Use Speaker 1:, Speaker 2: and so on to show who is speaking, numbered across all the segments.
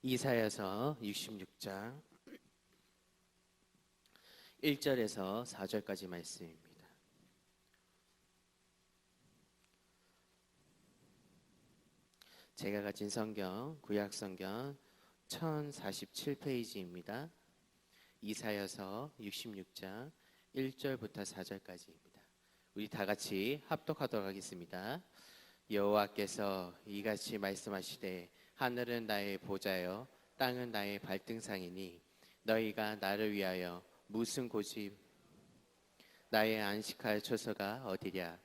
Speaker 1: 이사야서 66장 1절에서 4절까지 말씀입니다. 제가 가진 성경, 구약 성경 1047페이지입니다. 이사야서 66장 1절부터 4절까지입니다. 우리 다 같이 합독하도록 하겠습니다. 여호와께서 이같이 말씀하시되 하늘은 나의 보좌요 땅은 나의 발등상이니 너희가 나를 위하여 무슨 고집 나의 안식할 초소가 어디랴.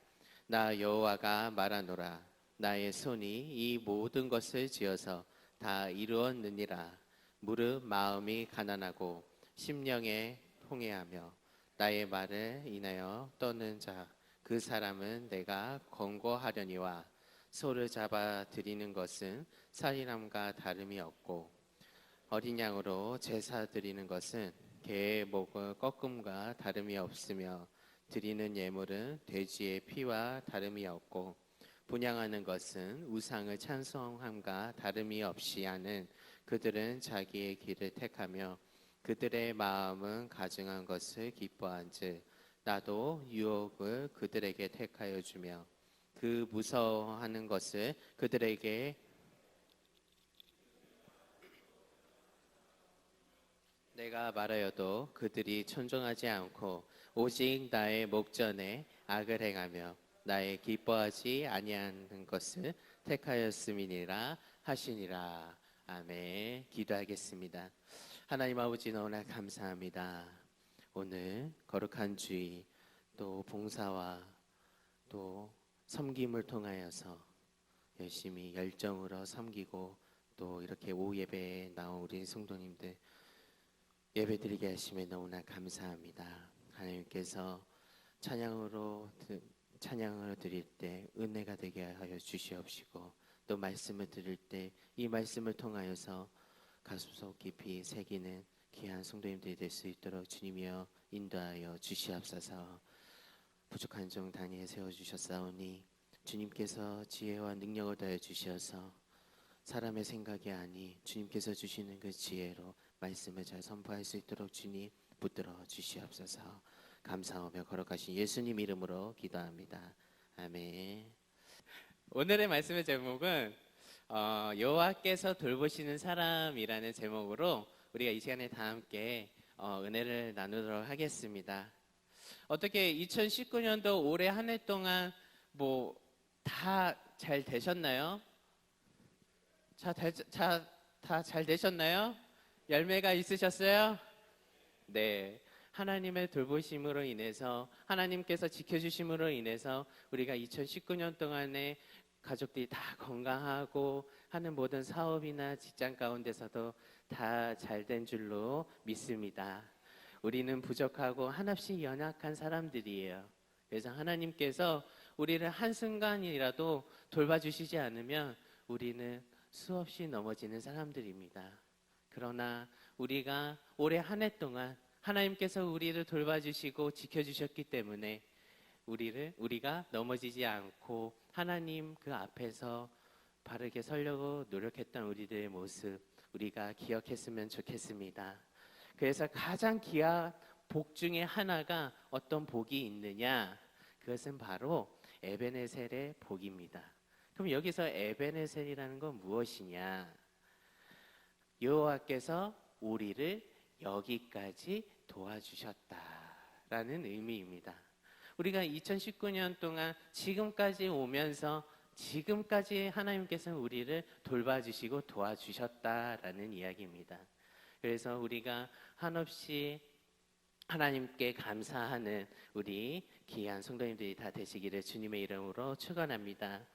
Speaker 1: 나 여호와가 말하노라. 나의 손이 이 모든 것을 지어서 다 이루었느니라. 무릇 마음이 가난하고 심령에 통회하며 나의 말을 인하여 떠는 자 그 사람은 내가 권고하려니와 소를 잡아 드리는 것은 살인함과 다름이 없고 어린 양으로 제사 드리는 것은 개의 목을 꺾음과 다름이 없으며 드리는 예물은 돼지의 피와 다름이 없고 분향하는 것은 우상을 찬송함과 다름이 없이 하는 그들은 자기의 길을 택하며 그들의 마음은 가증한 것을 기뻐한즉 나도 유혹을 그들에게 택하여 주며 그 무서워하는 것을 그들에게 내가 말하여도 그들이 천종하지 않고 오직 나의 목전에 악을 행하며 나의 기뻐하지 아니하는 것을 택하였음이니라 하시니라. 아멘. 기도하겠습니다. 하나님 아버지 너무나 감사합니다. 오늘 거룩한 주의 또 봉사와 또 섬김을 통하여서 열심히 열정으로 섬기고 또 이렇게 오후 예배에 나온 우리 성도님들 예배드리게 하심에 너무나 감사합니다. 하나님께서 찬양을 드릴 때 은혜가 되게 하여 주시옵시고 또 말씀을 드릴 때 이 말씀을 통하여서 가슴속 깊이 새기는 귀한 성도님들이 될 수 있도록 주님이여 인도하여 주시옵소서. 부족한 종 단위에 세워주셨사오니 주님께서 지혜와 능력을 더해 주시어서 사람의 생각이 아니 주님께서 주시는 그 지혜로 말씀을 잘 선포할 수 있도록 주님 붙들어 주시옵소서. 감사하며 거룩하신 예수님 이름으로 기도합니다. 아멘. 오늘의 말씀의 제목은 여호와께서 돌보시는 사람이라는 제목으로 우리가 이 시간에 다 함께 은혜를 나누도록 하겠습니다. 어떻게 2019년도 올해 한 해 동안 다 잘 되셨나요? 다 잘 되셨나요? 열매가 있으셨어요? 네. 하나님의 돌보심으로 인해서 하나님께서 지켜주심으로 인해서 우리가 2019년 동안에 가족들이 다 건강하고 하는 모든 사업이나 직장 가운데서도 다 잘 된 줄로 믿습니다. 우리는 부족하고 한없이 연약한 사람들이에요. 그래서 하나님께서 우리를 한순간이라도 돌봐주시지 않으면 우리는 수없이 넘어지는 사람들입니다. 그러나 우리가 올해 한 해 동안 하나님께서 우리를 돌봐주시고 지켜주셨기 때문에 우리가 넘어지지 않고 하나님 그 앞에서 바르게 서려고 노력했던 우리들의 모습 우리가 기억했으면 좋겠습니다. 그래서 가장 귀한 복 중에 하나가 어떤 복이 있느냐? 그것은 바로 에베네셀의 복입니다. 그럼 여기서 에베네셀이라는 건 무엇이냐? 여호와께서 우리를 여기까지 도와주셨다라는 의미입니다. 우리가 2019년 동안 지금까지 오면서 지금까지 하나님께서는 우리를 돌봐주시고 도와주셨다라는 이야기입니다. 그래서 우리가 한없이 하나님께 감사하는 우리 귀한 성도님들이 다 되시기를 주님의 이름으로 축원합니다.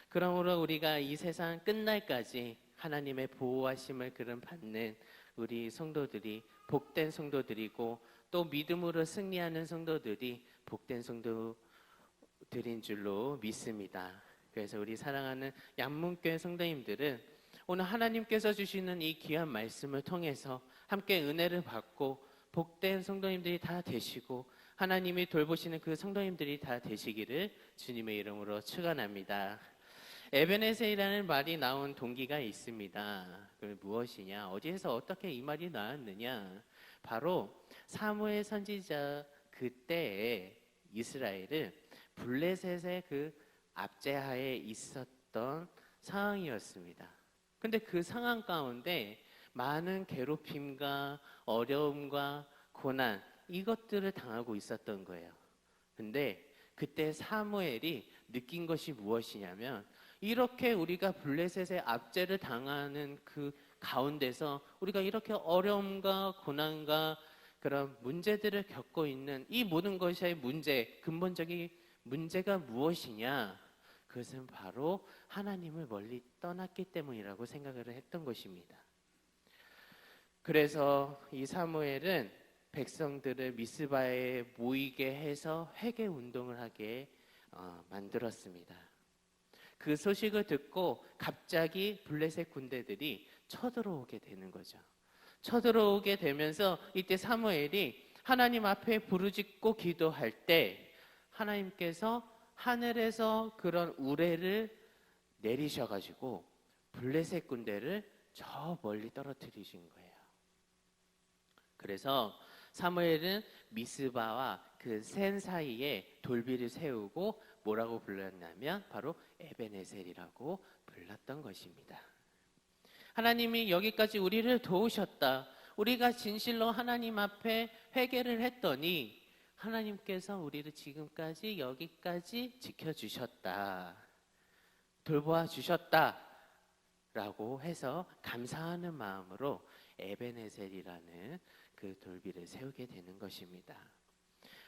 Speaker 1: 그러므로 우리가 이 세상 끝날까지 하나님의 보호하심을 받는 우리 성도들이 복된 성도들이고 또 믿음으로 승리하는 성도들이 복된 성도들인 줄로 믿습니다. 그래서 우리 사랑하는 양문교회 성도님들은 오늘 하나님께서 주시는 이 귀한 말씀을 통해서 함께 은혜를 받고 복된 성도님들이 다 되시고 하나님이 돌보시는 그 성도님들이 다 되시기를 주님의 이름으로 축원합니다. 에베네셀이라는 말이 나온 동기가 있습니다. 그 무엇이냐? 어디에서 어떻게 이 말이 나왔느냐? 바로 사무엘 선지자 그때에 이스라엘은 블레셋의 그 압제하에 있었던 상황이었습니다. 근데 그 상황 가운데 많은 괴롭힘과 어려움과 고난 이것들을 당하고 있었던 거예요. 근데 그때 사무엘이 느낀 것이 무엇이냐면 이렇게 우리가 블레셋의 압제를 당하는 그 가운데서 우리가 이렇게 어려움과 고난과 그런 문제들을 겪고 있는 이 모든 것의 문제, 근본적인 문제가 무엇이냐? 그것은 바로 하나님을 멀리 떠났기 때문이라고 생각을 했던 것입니다. 그래서 이 사무엘은 백성들을 미스바에 모이게 해서 회개 운동을 하게 만들었습니다. 그 소식을 듣고 갑자기 블레셋 군대들이 쳐들어오게 되는 거죠. 쳐들어오게 되면서 이때 사무엘이 하나님 앞에 부르짖고 기도할 때 하나님께서 하늘에서 그런 우레를 내리셔가지고 블레셋 군대를 저 멀리 떨어뜨리신 거예요. 그래서 사무엘은 미스바와 그 센 사이에 돌비를 세우고 뭐라고 불렀냐면 바로 에베네셀이라고 불렀던 것입니다. 하나님이 여기까지 우리를 도우셨다. 우리가 진실로 하나님 앞에 회개를 했더니 하나님께서 우리를 지금까지 여기까지 지켜주셨다. 돌보아 주셨다. 라고 해서 감사하는 마음으로 에베네셀이라는 그 돌비를 세우게 되는 것입니다.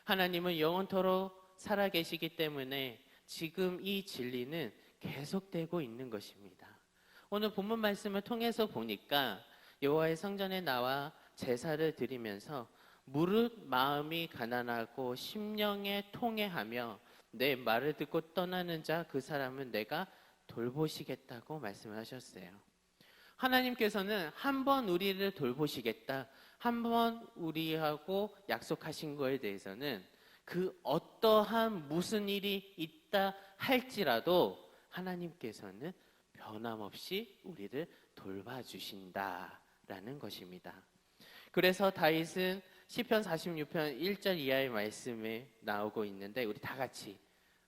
Speaker 1: 하나님은 영원토록 살아계시기 때문에 지금 이 진리는 계속되고 있는 것입니다. 오늘 본문 말씀을 통해서 보니까 여호와의 성전에 나와 제사를 드리면서 무릇 마음이 가난하고 심령에 통회하며 내 말을 듣고 떠나는 자 그 사람은 내가 돌보시겠다고 말씀을 하셨어요. 하나님께서는 한 번 우리를 돌보시겠다, 한 번 우리하고 약속하신 거에 대해서는 그 어떠한 무슨 일이 있다 할지라도 하나님께서는 변함없이 우리를 돌봐주신다라는 것입니다. 그래서 다윗은 시편 46편 1절 이하의 말씀에 나오고 있는데 우리 다 같이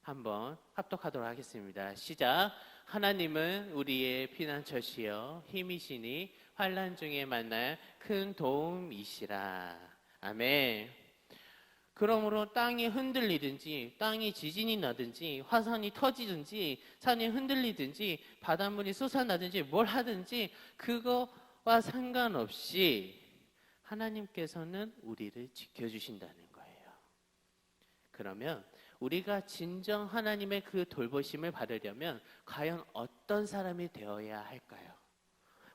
Speaker 1: 한번 합독하도록 하겠습니다. 시작. 하나님은 우리의 피난처시여 힘이시니 환난 중에 만날 큰 도움이시라. 아멘. 그러므로 땅이 흔들리든지 땅이 지진이 나든지 화산이 터지든지 산이 흔들리든지 바닷물이 솟아나든지 뭘 하든지 그거와 상관없이 하나님께서는 우리를 지켜주신다는 거예요. 그러면 우리가 진정 하나님의 그 돌보심을 받으려면 과연 어떤 사람이 되어야 할까요?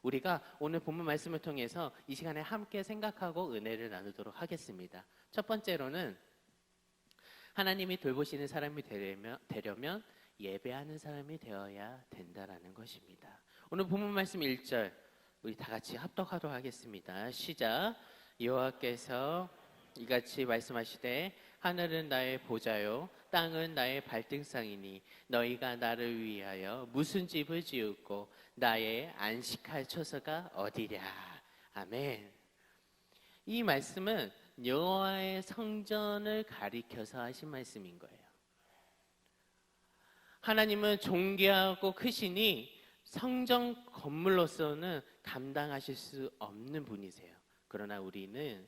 Speaker 1: 우리가 오늘 본문 말씀을 통해서 이 시간에 함께 생각하고 은혜를 나누도록 하겠습니다. 첫 번째로는 하나님이 돌보시는 사람이 되려면 예배하는 사람이 되어야 된다라는 것입니다. 오늘 본문 말씀 1절 우리 다 같이 합독하도록 하겠습니다. 시작. 여호와께서 이같이 말씀하시되 하늘은 나의 보좌요 땅은 나의 발등상이니 너희가 나를 위하여 무슨 집을 지었고 나의 안식할 처소가 어디랴. 아멘. 이 말씀은 여호와의 성전을 가리켜서 하신 말씀인 거예요. 하나님은 존귀하고 크시니 성전 건물로서는 감당하실 수 없는 분이세요. 그러나 우리는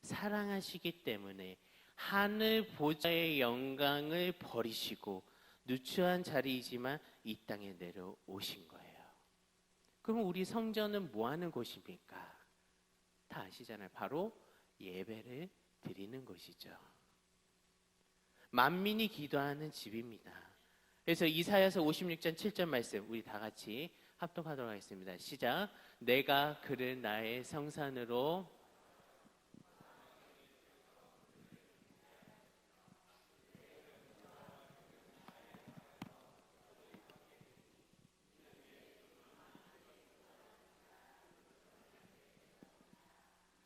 Speaker 1: 사랑하시기 때문에 하늘 보좌의 영광을 버리시고 누추한 자리이지만 이 땅에 내려오신 거예요. 그럼 우리 성전은 뭐 하는 곳입니까? 다 아시잖아요. 바로 예배를 드리는 것이죠. 만민이 기도하는 집입니다. 그래서 이사야서 56장 7절 말씀 우리 다 같이 합독하도록 하겠습니다. 시작. 내가 그를 나의 성산으로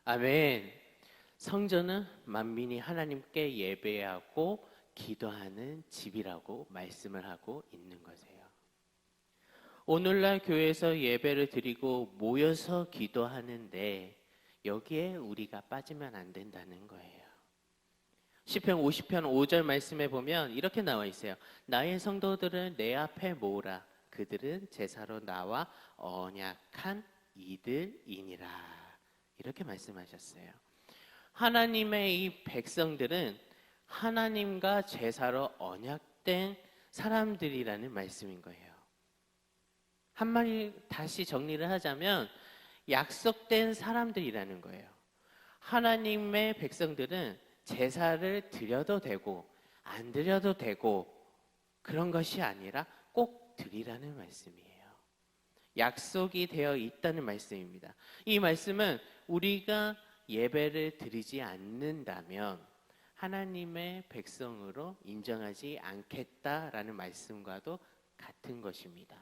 Speaker 1: 아멘. 성전은 만민이 하나님께 예배하고 기도하는 집이라고 말씀을 하고 있는 거세요. 오늘날 교회에서 예배를 드리고 모여서 기도하는데 여기에 우리가 빠지면 안 된다는 거예요. 시편 50편 5절 말씀에 보면 이렇게 나와 있어요. 나의 성도들은 내 앞에 모으라. 그들은 제사로 나와 언약한 이들이니라. 이렇게 말씀하셨어요. 하나님의 이 백성들은 하나님과 제사로 언약된 사람들이라는 말씀인 거예요. 한마디 다시 정리를 하자면 약속된 사람들이라는 거예요. 하나님의 백성들은 제사를 드려도 되고 안 드려도 되고 그런 것이 아니라 꼭 드리라는 말씀이에요. 약속이 되어 있다는 말씀입니다. 이 말씀은 우리가 예배를 드리지 않는다면 하나님의 백성으로 인정하지 않겠다라는 말씀과도 같은 것입니다.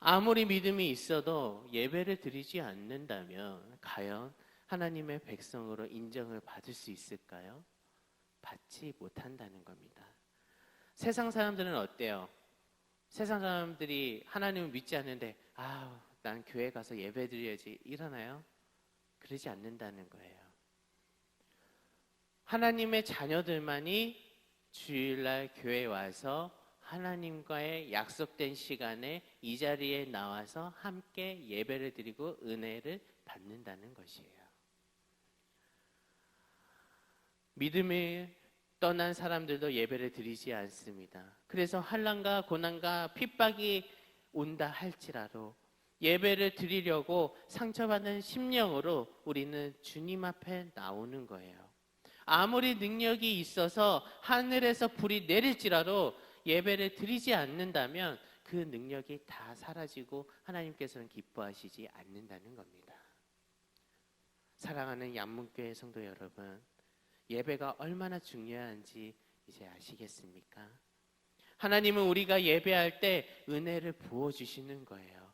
Speaker 1: 아무리 믿음이 있어도 예배를 드리지 않는다면 과연 하나님의 백성으로 인정을 받을 수 있을까요? 받지 못한다는 겁니다. 세상 사람들은 어때요? 세상 사람들이 하나님을 믿지 않는데 난 교회 가서 예배 드려야지 이러나요? 그러지 않는다는 거예요. 하나님의 자녀들만이 주일날 교회에 와서 하나님과의 약속된 시간에 이 자리에 나와서 함께 예배를 드리고 은혜를 받는다는 것이에요. 믿음을 떠난 사람들도 예배를 드리지 않습니다. 그래서 환난과 고난과 핍박이 온다 할지라도 예배를 드리려고 상처받은 심령으로 우리는 주님 앞에 나오는 거예요. 아무리 능력이 있어서 하늘에서 불이 내릴지라도 예배를 드리지 않는다면 그 능력이 다 사라지고 하나님께서는 기뻐하시지 않는다는 겁니다. 사랑하는 양문교회 성도 여러분, 예배가 얼마나 중요한지 이제 아시겠습니까? 하나님은 우리가 예배할 때 은혜를 부어주시는 거예요.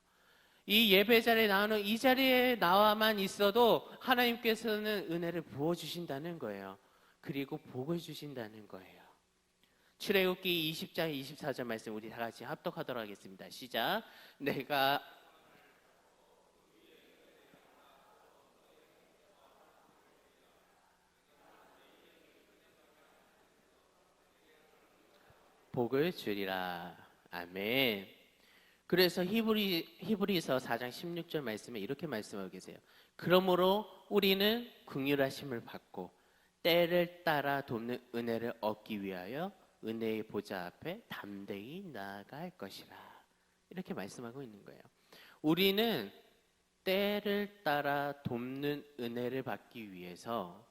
Speaker 1: 이 예배 자리에 나오는 이 자리에 나와만 있어도 하나님께서는 은혜를 부어주신다는 거예요. 그리고 복을 주신다는 거예요. 출애굽기 20장 24절 말씀 우리 다 같이 합독하도록 하겠습니다. 시작. 내가 복을 주리라. 아멘. 그래서 히브리서 4장 16절 말씀에 이렇게 말씀하고 계세요. 그러므로 우리는 긍휼하심을 받고 때를 따라 돕는 은혜를 얻기 위하여 은혜의 보좌 앞에 담대히 나아갈 것이라. 이렇게 말씀하고 있는 거예요. 우리는 때를 따라 돕는 은혜를 받기 위해서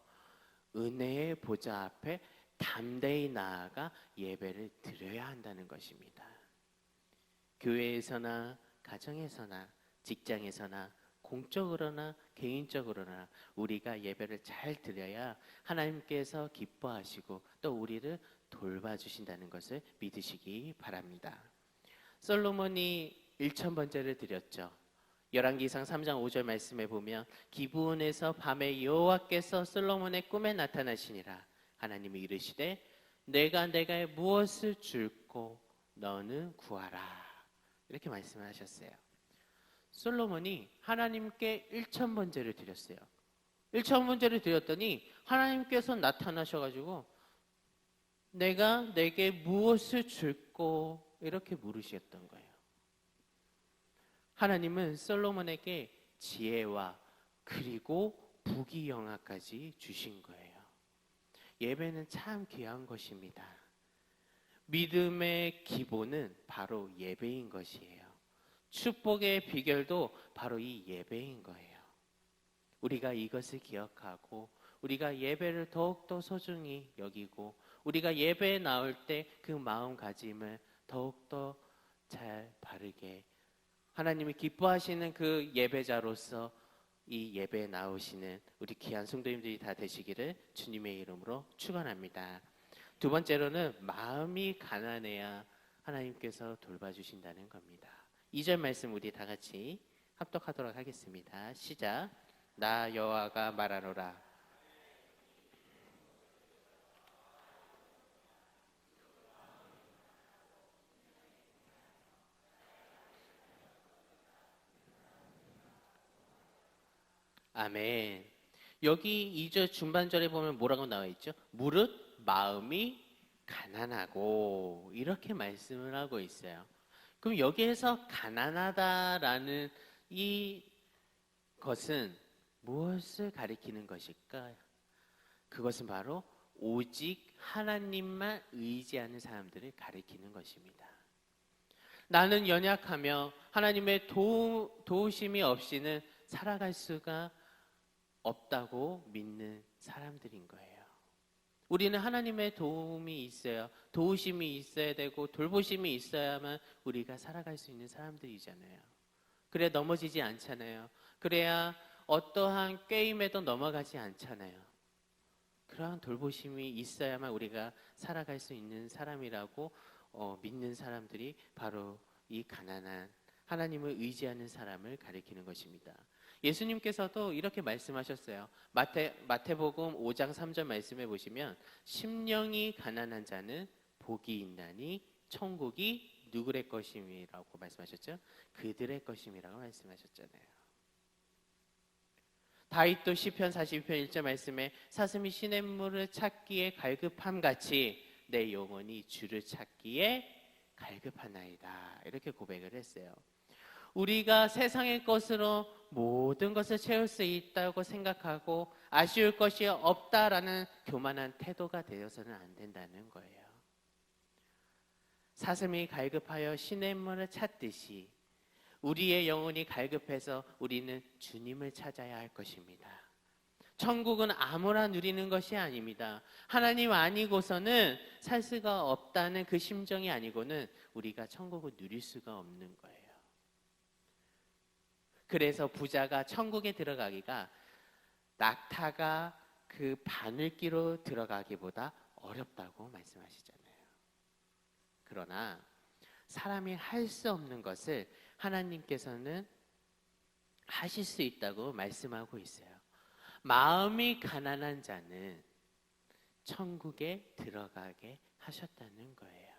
Speaker 1: 은혜의 보좌 앞에 담대히 나아가 예배를 드려야 한다는 것입니다. 교회에서나 가정에서나 직장에서나 공적으로나 개인적으로나 우리가 예배를 잘 드려야 하나님께서 기뻐하시고 또 우리를 돌봐주신다는 것을 믿으시기 바랍니다. 솔로몬이 1000번제를 드렸죠. 열왕기상 3장 5절 말씀에 보면 기브온에서 밤에 여호와께서 솔로몬의 꿈에 나타나시니라. 하나님이 이르시되 내가 내게 무엇을 줄고 너는 구하라. 이렇게 말씀하셨어요. 솔로몬이 하나님께 1000번제를 드렸어요. 1000번제를 드렸더니 하나님께서 나타나셔가지고 내가 내게 무엇을 줄고 이렇게 물으셨던 거예요. 하나님은 솔로몬에게 지혜와 그리고 부귀영화까지 주신 거예요. 예배는 참 귀한 것입니다. 믿음의 기본은 바로 예배인 것이에요. 축복의 비결도 바로 이 예배인 거예요. 우리가 이것을 기억하고 우리가 예배를 더욱더 소중히 여기고 우리가 예배에 나올 때 그 마음가짐을 더욱더 잘 바르게 하나님이 기뻐하시는 그 예배자로서 이 예배에 나오시는 우리 귀한 성도님들이 다 되시기를 주님의 이름으로 축원합니다. 두 번째로는 마음이 가난해야 하나님께서 돌봐주신다는 겁니다. 2절 말씀 우리 다 같이 합독하도록 하겠습니다. 시작. 나 여호와가 말하노라. 아멘. 여기 2절 중반절에 보면 뭐라고 나와 있죠? 무릇 마음이 가난하고 이렇게 말씀을 하고 있어요. 그럼 여기에서 가난하다라는 이 것은 무엇을 가리키는 것일까요? 그것은 바로 오직 하나님만 의지하는 사람들을 가리키는 것입니다. 나는 연약하며 하나님의 도우심이 없이는 살아갈 수가 없다고 믿는 사람들인 거예요. 우리는 하나님의 도움이 있어야, 도우심이 있어야 되고 돌보심이 있어야만 우리가 살아갈 수 있는 사람들이잖아요. 그래 넘어지지 않잖아요. 그래야 어떠한 꾀임에도 넘어가지 않잖아요. 그러한 돌보심이 있어야만 우리가 살아갈 수 있는 사람이라고 믿는 사람들이 바로 이 가난한 하나님을 의지하는 사람을 가리키는 것입니다. 예수님께서도 이렇게 말씀하셨어요. 마태복음 5장 3절 말씀해 보시면 심령이 가난한 자는 복이 있나니 천국이 누구의 것임이라고 말씀하셨죠? 그들의 것임이라고 말씀하셨잖아요. 다윗도 시편 42편 1절 말씀에 사슴이 시냇물을 찾기에 갈급함 같이 내 영혼이 주를 찾기에 갈급하나이다. 이렇게 고백을 했어요. 우리가 세상의 것으로 모든 것을 채울 수 있다고 생각하고 아쉬울 것이 없다라는 교만한 태도가 되어서는 안 된다는 거예요. 사슴이 갈급하여 시냇물을 찾듯이 우리의 영혼이 갈급해서 우리는 주님을 찾아야 할 것입니다. 천국은 아무나 누리는 것이 아닙니다. 하나님 아니고서는 살 수가 없다는 그 심정이 아니고는 우리가 천국을 누릴 수가 없는 거예요. 그래서 부자가 천국에 들어가기가 낙타가 그 바늘기로 들어가기보다 어렵다고 말씀하시잖아요. 그러나 사람이 할 수 없는 것을 하나님께서는 하실 수 있다고 말씀하고 있어요. 마음이 가난한 자는 천국에 들어가게 하셨다는 거예요.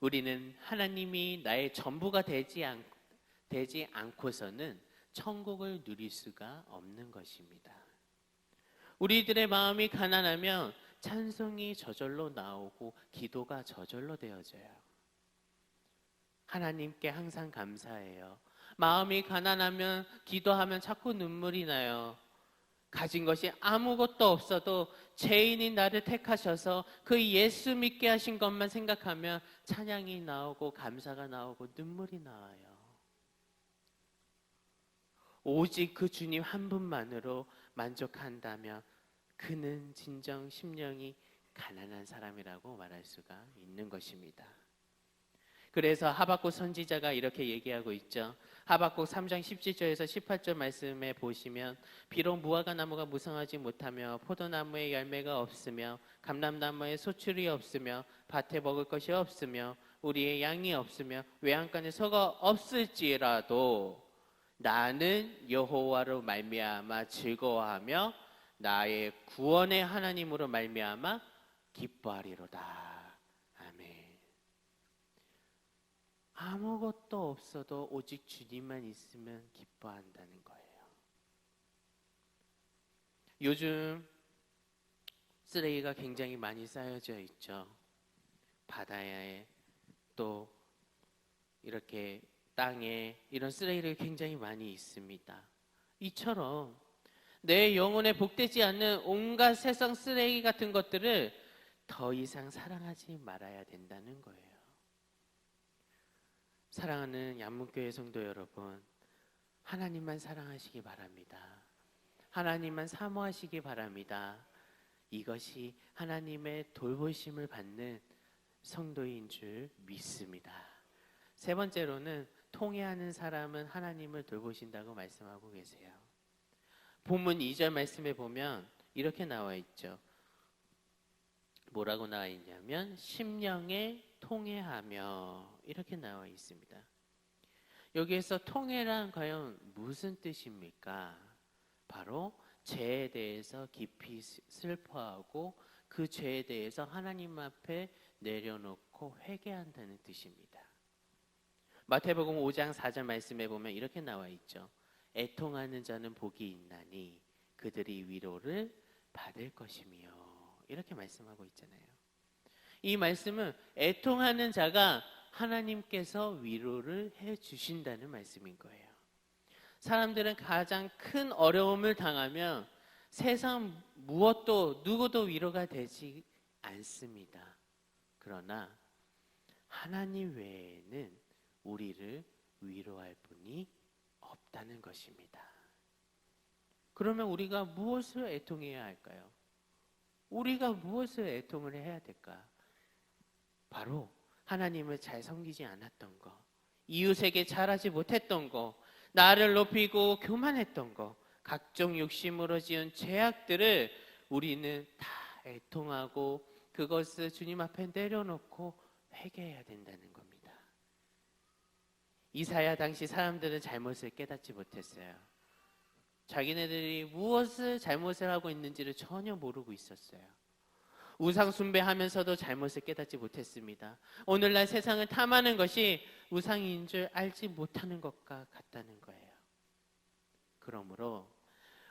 Speaker 1: 우리는 하나님이 나의 전부가 되지 않고서는 천국을 누릴 수가 없는 것입니다. 우리들의 마음이 가난하면 찬송이 저절로 나오고 기도가 저절로 되어져요. 하나님께 항상 감사해요. 마음이 가난하면 기도하면 자꾸 눈물이 나요. 가진 것이 아무것도 없어도 죄인인 나를 택하셔서 그 예수 믿게 하신 것만 생각하면 찬양이 나오고 감사가 나오고 눈물이 나와요. 오직 그 주님 한 분만으로 만족한다면 그는 진정 심령이 가난한 사람이라고 말할 수가 있는 것입니다. 그래서 하박국 선지자가 이렇게 얘기하고 있죠. 하박국 3장 17절에서 18절 말씀에 보시면 비록 무화과 나무가 무성하지 못하며 포도나무에 열매가 없으며 감람나무에 소출이 없으며 밭에 먹을 것이 없으며 우리의 양이 없으며 외양간에 소가 없을지라도 나는 여호와로 말미암아 즐거워하며 나의 구원의 하나님으로 말미암아 기뻐하리로다. 아무것도 없어도 오직 주님만 있으면 기뻐한다는 거예요. 요즘 쓰레기가 굉장히 많이 쌓여져 있죠. 바다에 또 이렇게 땅에 이런 쓰레기들이 굉장히 많이 있습니다. 이처럼 내 영혼에 복되지 않는 온갖 세상 쓰레기 같은 것들을 더 이상 사랑하지 말아야 된다는 거예요. 사랑하는 양문교회 성도 여러분, 하나님만 사랑하시기 바랍니다. 하나님만 사모하시기 바랍니다. 이것이 하나님의 돌보심을 받는 성도인 줄 믿습니다. 세 번째로는 통회하는 사람은 하나님을 돌보신다고 말씀하고 계세요. 본문 2절 말씀에 보면 이렇게 나와 있죠. 뭐라고 나와 있냐면 심령에 통회하며 이렇게 나와 있습니다. 여기에서 통회란 과연 무슨 뜻입니까? 바로 죄에 대해서 깊이 슬퍼하고 그 죄에 대해서 하나님 앞에 내려놓고 회개한다는 뜻입니다. 마태복음 5장 4절 말씀에 보면 이렇게 나와 있죠. 애통하는 자는 복이 있나니 그들이 위로를 받을 것이며, 이렇게 말씀하고 있잖아요. 이 말씀은 애통하는 자가 하나님께서 위로를 해 주신다는 말씀인 거예요. 사람들은 가장 큰 어려움을 당하면 세상 무엇도 누구도 위로가 되지 않습니다. 그러나 하나님 외에는 우리를 위로할 분이 없다는 것입니다. 그러면 우리가 무엇을 애통해야 할까요? 우리가 무엇을 애통을 해야 될까? 바로 하나님을 잘 섬기지 않았던 것, 이웃에게 잘하지 못했던 것, 나를 높이고 교만했던 것, 각종 욕심으로 지은 죄악들을 우리는 다 애통하고 그것을 주님 앞에 내려놓고 회개해야 된다는 겁니다. 이사야 당시 사람들은 잘못을 깨닫지 못했어요. 자기네들이 무엇을 잘못을 하고 있는지를 전혀 모르고 있었어요. 우상 숭배하면서도 잘못을 깨닫지 못했습니다. 오늘날 세상을 탐하는 것이 우상인 줄 알지 못하는 것과 같다는 거예요. 그러므로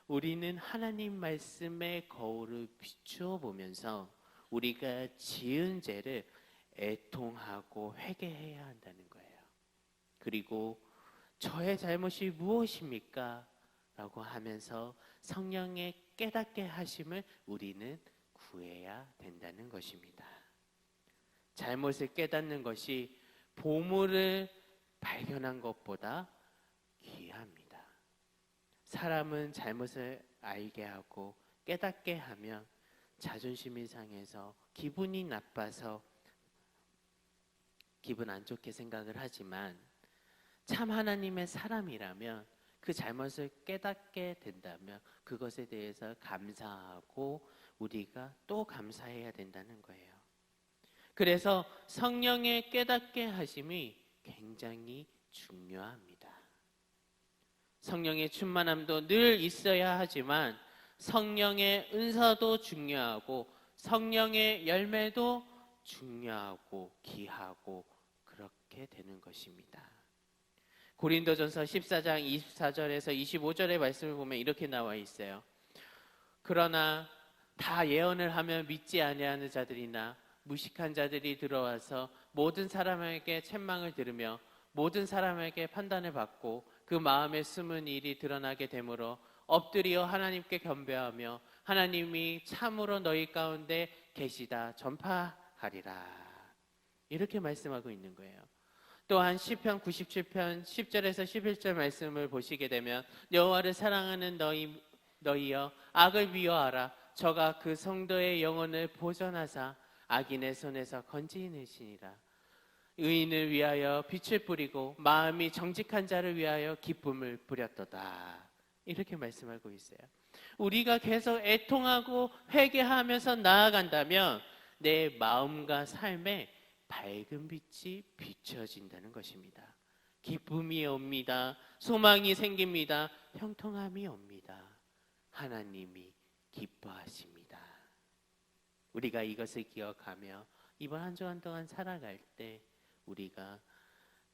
Speaker 1: 우리는 하나님 말씀의 거울을 비추어 보면서 우리가 지은 죄를 애통하고 회개해야 한다는 거예요. 그리고 저의 잘못이 무엇입니까? 라고 하면서 성령의 깨닫게 하심을 우리는 구해야 된다는 것입니다. 잘못을 깨닫는 것이 보물을 발견한 것보다 귀합니다. 사람은 잘못을 알게 하고 깨닫게 하면 자존심이 상해서 기분이 나빠서 기분 안 좋게 생각을 하지만, 참 하나님의 사람이라면 그 잘못을 깨닫게 된다면 그것에 대해서 감사하고 우리가 또 감사해야 된다는 거예요. 그래서 성령의 깨닫게 하심이 굉장히 중요합니다. 성령의 충만함도 늘 있어야 하지만 성령의 은사도 중요하고 성령의 열매도 중요하고 귀하고 그렇게 되는 것입니다. 고린도전서 14장 24절에서 25절의 말씀을 보면 이렇게 나와 있어요. 그러나 다 예언을 하며 믿지 아니하는 자들이나 무식한 자들이 들어와서 모든 사람에게 책망을 들으며 모든 사람에게 판단을 받고 그 마음에 숨은 일이 드러나게 되므로 엎드려 하나님께 겸비하며 하나님이 참으로 너희 가운데 계시다 전파하리라. 이렇게 말씀하고 있는 거예요. 또한 시편 97편 10절에서 11절 말씀을 보시게 되면 여호와를 사랑하는 너희여 악을 미워하라. 저가 그 성도의 영혼을 보존하사 악인의 손에서 건지시니라. 의인을 위하여 빛을 뿌리고 마음이 정직한 자를 위하여 기쁨을 뿌렸도다. 이렇게 말씀하고 있어요. 우리가 계속 애통하고 회개하면서 나아간다면 내 마음과 삶에 밝은 빛이 비춰진다는 것입니다. 기쁨이 옵니다. 소망이 생깁니다. 형통함이 옵니다. 하나님이 기뻐하십니다. 우리가 이것을 기억하며 이번 한 주간 동안 살아갈 때 우리가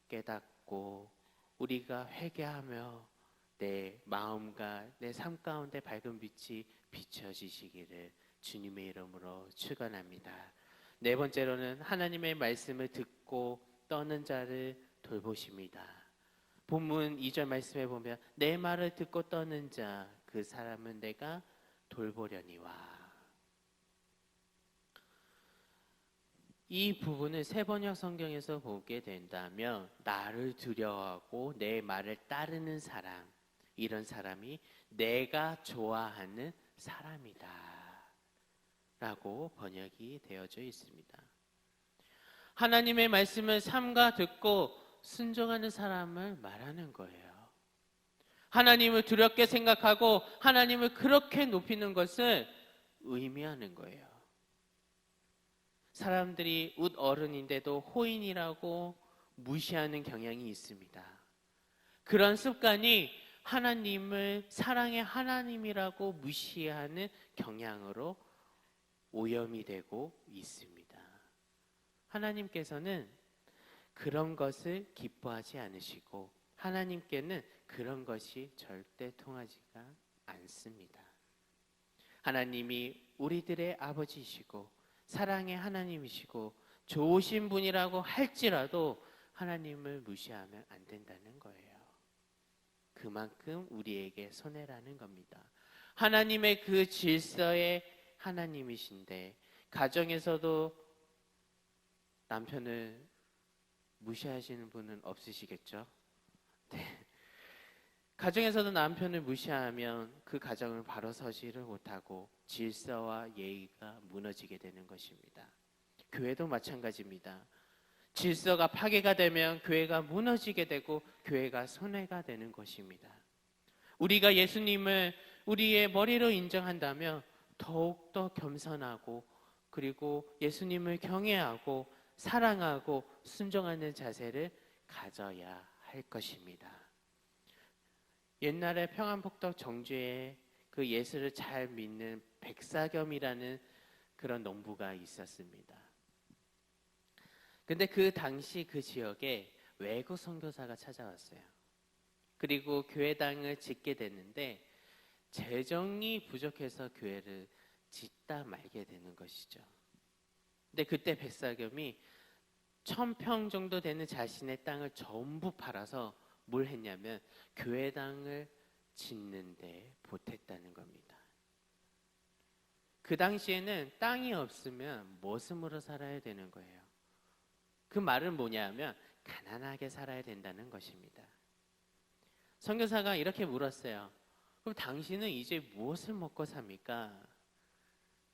Speaker 1: 깨닫고 우리가 회개하며 내 마음과 내 삶 가운데 밝은 빛이 비춰지시기를 주님의 이름으로 축원합니다. 네 번째로는 하나님의 말씀을 듣고 떠는 자를 돌보십니다. 본문 2절 말씀에 보면 내 말을 듣고 떠는 자 그 사람은 내가 돌보려니와. 이 부분을 세번역 성경에서 보게 된다면 나를 두려워하고 내 말을 따르는 사람, 이런 사람이 내가 좋아하는 사람이다 라고 번역이 되어져 있습니다. 하나님의 말씀을 삼가 듣고 순종하는 사람을 말하는 거예요. 하나님을 두렵게 생각하고 하나님을 그렇게 높이는 것을 의미하는 거예요. 사람들이 웃 어른인데도 호인이라고 무시하는 경향이 있습니다. 그런 습관이 하나님을 사랑의 하나님이라고 무시하는 경향으로 오염이 되고 있습니다. 하나님께서는 그런 것을 기뻐하지 않으시고 하나님께는 그런 것이 절대 통하지가 않습니다. 하나님이 우리들의 아버지이시고 사랑의 하나님이시고 좋으신 분이라고 할지라도 하나님을 무시하면 안 된다는 거예요. 그만큼 우리에게 손해라는 겁니다. 하나님의 그 질서의 하나님이신데 가정에서도 남편을 무시하시는 분은 없으시겠죠? 네. 가정에서도 남편을 무시하면 그 가정을 바로 서지를 못하고 질서와 예의가 무너지게 되는 것입니다. 교회도 마찬가지입니다. 질서가 파괴가 되면 교회가 무너지게 되고 교회가 손해가 되는 것입니다. 우리가 예수님을 우리의 머리로 인정한다면 더욱더 겸손하고 그리고 예수님을 경외하고 사랑하고 순종하는 자세를 가져야 할 것입니다. 옛날에 평안북도 정주에 그 예수를 잘 믿는 백사겸이라는 그런 농부가 있었습니다. 근데 그 당시 그 지역에 외국 선교사가 찾아왔어요. 그리고 교회당을 짓게 됐는데 재정이 부족해서 교회를 짓다 말게 되는 것이죠. 근데 그때 백사겸이 1000평 정도 되는 자신의 땅을 전부 팔아서 뭘 했냐면 교회당을 짓는데 보탰다는 겁니다. 그 당시에는 땅이 없으면 머슴으로 살아야 되는 거예요. 그 말은 뭐냐면 가난하게 살아야 된다는 것입니다. 선교사가 이렇게 물었어요. 그럼 당신은 이제 무엇을 먹고 삽니까?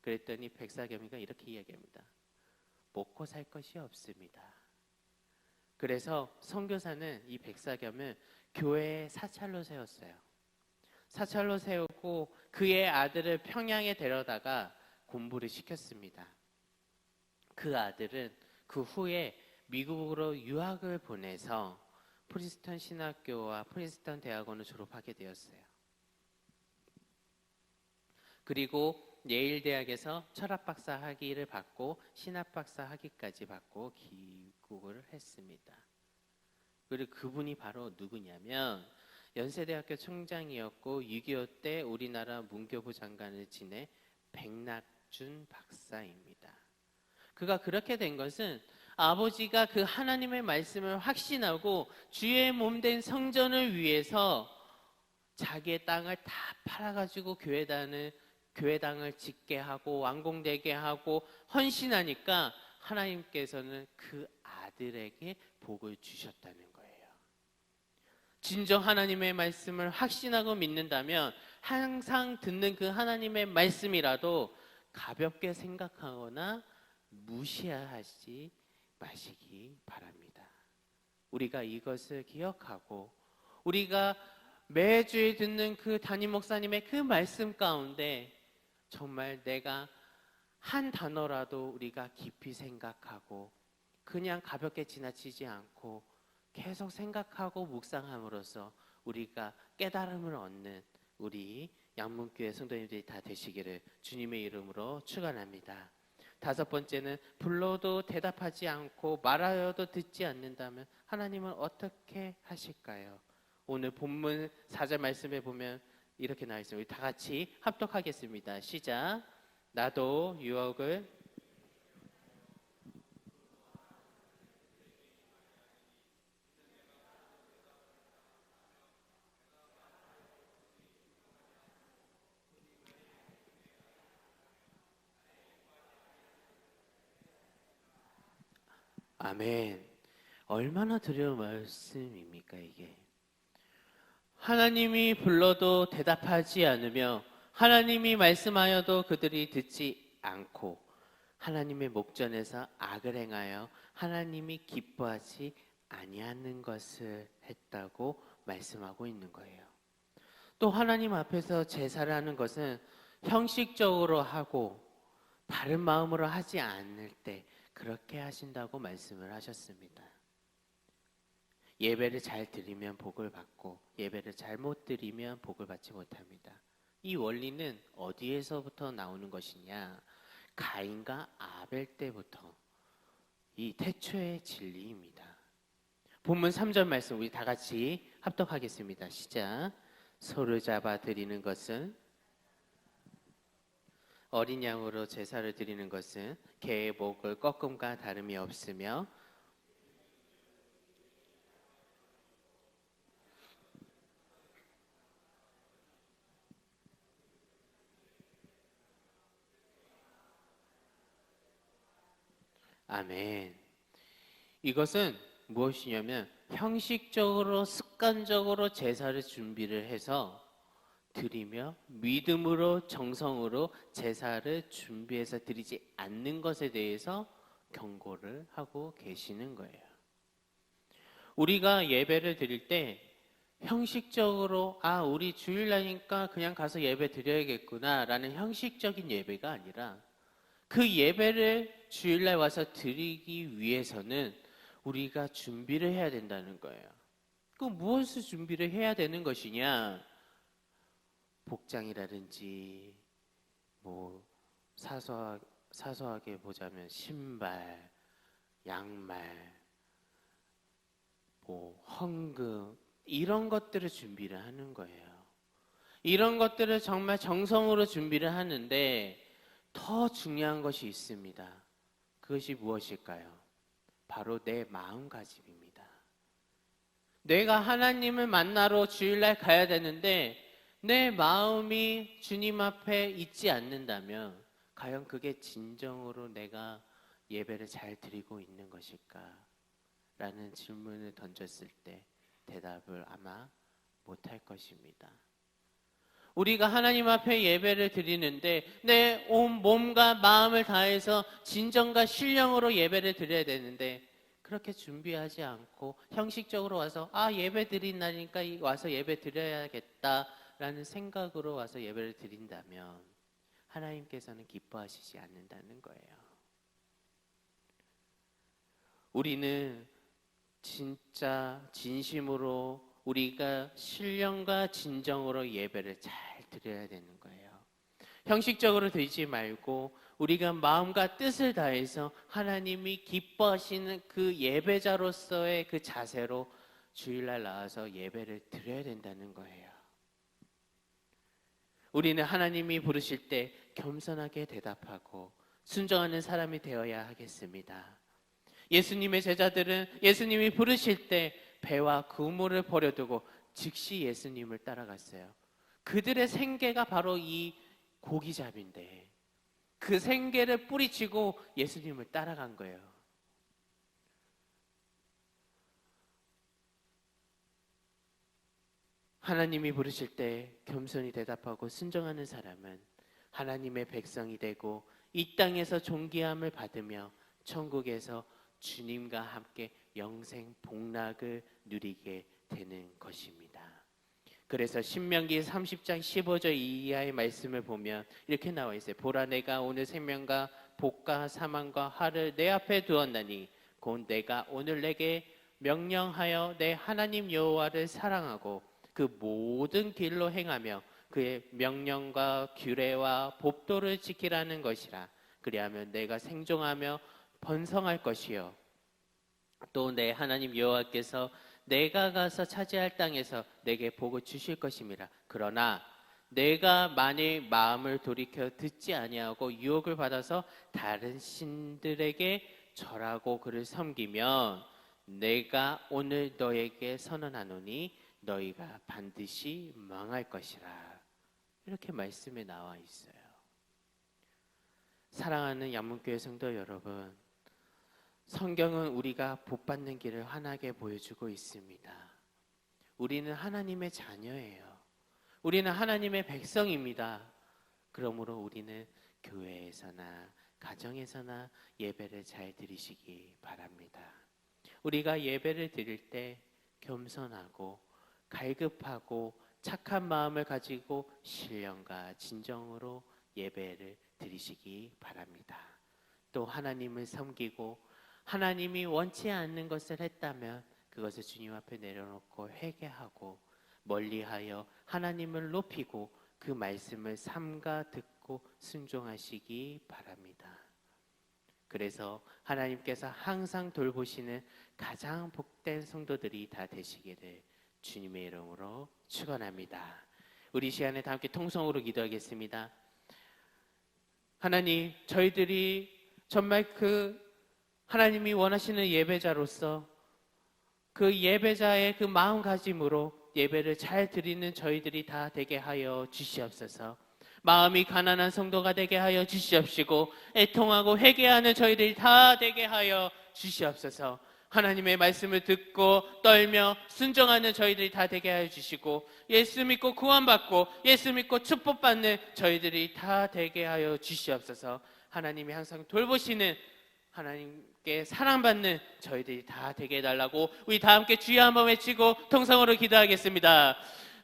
Speaker 1: 그랬더니 백사겸이가 이렇게 이야기합니다. 먹고 살 것이 없습니다. 그래서 선교사는 이 백사겸을 교회에 사찰로 세웠어요. 사찰로 세우고 그의 아들을 평양에 데려다가 공부를 시켰습니다. 그 아들은 그 후에 미국으로 유학을 보내서 프린스턴 신학교와 프린스턴 대학원을 졸업하게 되었어요. 그리고 예일 대학에서 철학 박사 학위를 받고 신학 박사 학위까지 받고 귀국을 했습니다. 그리고 그분이 바로 누구냐면 연세대학교 총장이었고 6.25 때 우리나라 문교부 장관을 지낸 백낙준 박사입니다. 그가 그렇게 된 것은 아버지가 그 하나님의 말씀을 확신하고 주의 몸된 성전을 위해서 자기의 땅을 다 팔아가지고 교회당을 짓게 하고 완공되게 하고 헌신하니까 하나님께서는 그 아들에게 복을 주셨다는 거예요. 진정 하나님의 말씀을 확신하고 믿는다면 항상 듣는 그 하나님의 말씀이라도 가볍게 생각하거나 무시하지 마시기 바랍니다. 우리가 이것을 기억하고 우리가 매주에 듣는 그 담임 목사님의 그 말씀 가운데 정말 내가 한 단어라도 우리가 깊이 생각하고 그냥 가볍게 지나치지 않고 계속 생각하고 묵상함으로써 우리가 깨달음을 얻는 우리 양문교회 성도님들이 다 되시기를 주님의 이름으로 축원합니다. 5번째는 불러도 대답하지 않고 말하여도 듣지 않는다면 하나님은 어떻게 하실까요? 오늘 본문 4절 말씀에 보면 이렇게 나와 있습니다. 우리 다 같이 합독하겠습니다. 시작. 나도 유혹을 아멘. 얼마나 두려운 말씀입니까 이게. 하나님이 불러도 대답하지 않으며 하나님이 말씀하여도 그들이 듣지 않고 하나님의 목전에서 악을 행하여 하나님이 기뻐하지 아니하는 것을 했다고 말씀하고 있는 거예요. 또 하나님 앞에서 제사를 하는 것은 형식적으로 하고 바른 마음으로 하지 않을 때 그렇게 하신다고 말씀을 하셨습니다. 예배를 잘 드리면 복을 받고 예배를 잘못 드리면 복을 받지 못합니다. 이 원리는 어디에서부터 나오는 것이냐? 가인과 아벨 때부터 이 태초의 진리입니다. 본문 3절 말씀 우리 다 같이 합독하겠습니다. 시작. 소를 잡아 드리는 것은 어린 양으로 제사를 드리는 것은 개의 목을 꺾음과 다름이 없으며 아멘. 이것은 무엇이냐면 형식적으로 습관적으로 제사를 준비를 해서 드리며 믿음으로 정성으로 제사를 준비해서 드리지 않는 것에 대해서 경고를 하고 계시는 거예요. 우리가 예배를 드릴 때 형식적으로 우리 주일날이니까 그냥 가서 예배 드려야겠구나 라는 형식적인 예배가 아니라 그 예배를 주일날 와서 드리기 위해서는 우리가 준비를 해야 된다는 거예요. 그 무엇을 준비를 해야 되는 것이냐? 복장이라든지 뭐 사소하게 보자면 신발, 양말, 뭐 헌금 이런 것들을 준비를 하는 거예요. 이런 것들을 정말 정성으로 준비를 하는데 더 중요한 것이 있습니다. 그것이 무엇일까요? 바로 내 마음가짐입니다. 내가 하나님을 만나러 주일날 가야 되는데 내 마음이 주님 앞에 있지 않는다면 과연 그게 진정으로 내가 예배를 잘 드리고 있는 것일까? 라는 질문을 던졌을 때 대답을 아마 못할 것입니다. 우리가 하나님 앞에 예배를 드리는데 내 온 몸과 마음을 다해서 진정과 신령으로 예배를 드려야 되는데 그렇게 준비하지 않고 형식적으로 와서 예배 드린 날이니까 와서 예배 드려야겠다라는 생각으로 와서 예배를 드린다면 하나님께서는 기뻐하시지 않는다는 거예요. 우리는 진짜 진심으로 우리가 신령과 진정으로 예배를 잘 드려야 되는 거예요. 형식적으로 드리지 말고 우리가 마음과 뜻을 다해서 하나님이 기뻐하시는 그 예배자로서의 그 자세로 주일날 나와서 예배를 드려야 된다는 거예요. 우리는 하나님이 부르실 때 겸손하게 대답하고 순종하는 사람이 되어야 하겠습니다. 예수님의 제자들은 예수님이 부르실 때 배와 그물을 버려두고 즉시 예수님을 따라갔어요. 그들의 생계가 바로 이 고기잡인데 그 생계를 뿌리치고 예수님을 따라간 거예요. 하나님이 부르실 때 겸손히 대답하고 순종하는 사람은 하나님의 백성이 되고 이 땅에서 존귀함을 받으며 천국에서 주님과 함께 영생 복락을 누리게 되는 것입니다. 그래서 신명기 30장 15절 이하의 말씀을 보면 이렇게 나와 있어요. 보라 내가 오늘 생명과 복과 사망과 화를 내 앞에 두었나니 곧 내가 오늘 내게 명령하여 내 하나님 여호와를 사랑하고 그 모든 길로 행하며 그의 명령과 규례와 법도를 지키라는 것이라. 그리하면 내가 생존하며 번성할 것이요 또 내 하나님 여호와께서 내가 가서 차지할 땅에서 내게 복을 주실 것임이라. 그러나 내가 만일 마음을 돌이켜 듣지 아니하고 유혹을 받아서 다른 신들에게 절하고 그를 섬기면 내가 오늘 너에게 선언하노니 너희가 반드시 망할 것이라. 이렇게 말씀에 나와 있어요. 사랑하는 양문교회 성도 여러분, 성경은 우리가 복받는 길을 환하게 보여주고 있습니다. 우리는 하나님의 자녀예요. 우리는 하나님의 백성입니다. 그러므로 우리는 교회에서나 가정에서나 예배를 잘 드리시기 바랍니다. 우리가 예배를 드릴 때 겸손하고 갈급하고 착한 마음을 가지고 신령과 진정으로 예배를 드리시기 바랍니다. 또 하나님을 섬기고 하나님이 원치 않는 것을 했다면 그것을 주님 앞에 내려놓고 회개하고 멀리하여 하나님을 높이고 그 말씀을 삼가 듣고 순종하시기 바랍니다. 그래서 하나님께서 항상 돌보시는 가장 복된 성도들이 다 되시기를 주님의 이름으로 축원합니다. 우리 시간에 다 함께 통성으로 기도하겠습니다. 하나님, 저희들이 정말 하나님이 원하시는 예배자로서 그 예배자의 그 마음가짐으로 예배를 잘 드리는 저희들이 다 되게 하여 주시옵소서. 마음이 가난한 성도가 되게 하여 주시옵시고 애통하고 회개하는 저희들이 다 되게 하여 주시옵소서. 하나님의 말씀을 듣고 떨며 순종하는 저희들이 다 되게 하여 주시고 예수 믿고 구원받고 예수 믿고 축복받는 저희들이 다 되게 하여 주시옵소서. 하나님이 항상 돌보시는 하나님께 사랑받는 저희들이 다 되게 해달라고 우리 다 함께 주여 한번 외치고 통성으로 기도하겠습니다.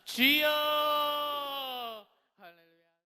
Speaker 1: 주여